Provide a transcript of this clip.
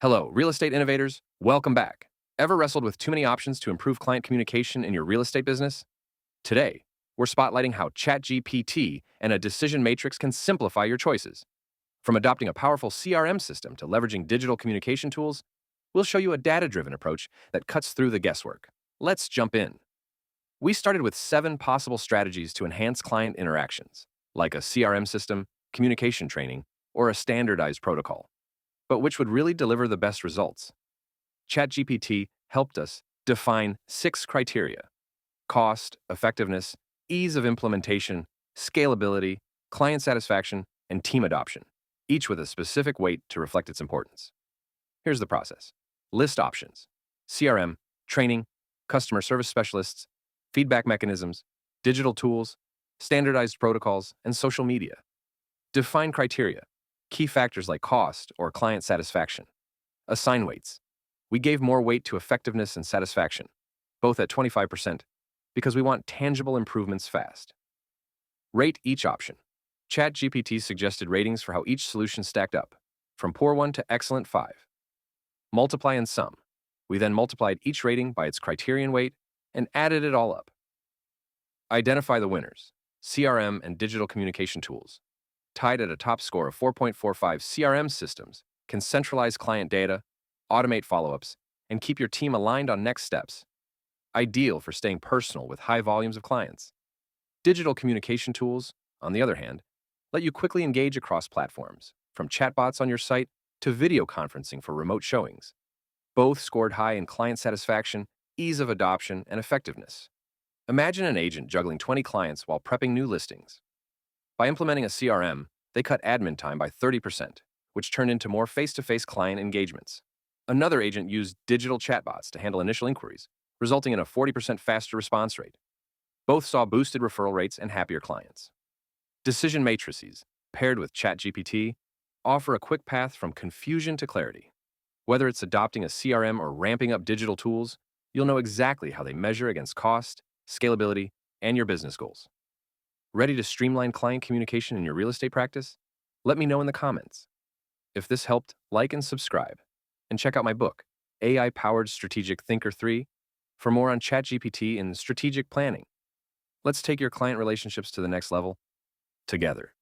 Hello, real estate innovators. Welcome back. Ever wrestled with too many options to improve client communication in your real estate business? Today, we're spotlighting how ChatGPT and a decision matrix can simplify your choices. From adopting a powerful CRM system to leveraging digital communication tools, we'll show you a data-driven approach that cuts through the guesswork. Let's jump in. We started with 7 possible strategies to enhance client interactions, like a CRM system, communication training, or a standardized protocol. But which would really deliver the best results? ChatGPT helped us define 6 criteria: cost, effectiveness, ease of implementation, scalability, client satisfaction, and team adoption, each with a specific weight to reflect its importance. Here's the process. List options: CRM, training, customer service specialists, feedback mechanisms, digital tools, standardized protocols, and social media. Define criteria: key factors like cost or client satisfaction. Assign weights: we gave more weight to effectiveness and satisfaction, both at 25%, because we want tangible improvements fast. Rate each option. ChatGPT suggested ratings for how each solution stacked up, from poor 1 to excellent 5. Multiply and sum. We then multiplied each rating by its criterion weight and added it all up. Identify the winners: CRM and digital communication tools. Tied at a top score of 4.45, CRM systems can centralize client data, automate follow-ups, and keep your team aligned on next steps. Ideal for staying personal with high volumes of clients. Digital communication tools, on the other hand, let you quickly engage across platforms, from chatbots on your site to video conferencing for remote showings. Both scored high in client satisfaction, ease of adoption, and effectiveness. Imagine an agent juggling 20 clients while prepping new listings. By implementing a CRM, they cut admin time by 30%, which turned into more face-to-face client engagements. Another agent used digital chatbots to handle initial inquiries, resulting in a 40% faster response rate. Both saw boosted referral rates and happier clients. Decision matrices, paired with ChatGPT, offer a quick path from confusion to clarity. Whether it's adopting a CRM or ramping up digital tools, you'll know exactly how they measure against cost, scalability, and your business goals. Ready to streamline client communication in your real estate practice? Let me know in the comments. If this helped, like and subscribe. And check out my book, AI-Powered Strategic Thinker 3, for more on ChatGPT and strategic planning. Let's take your client relationships to the next level together.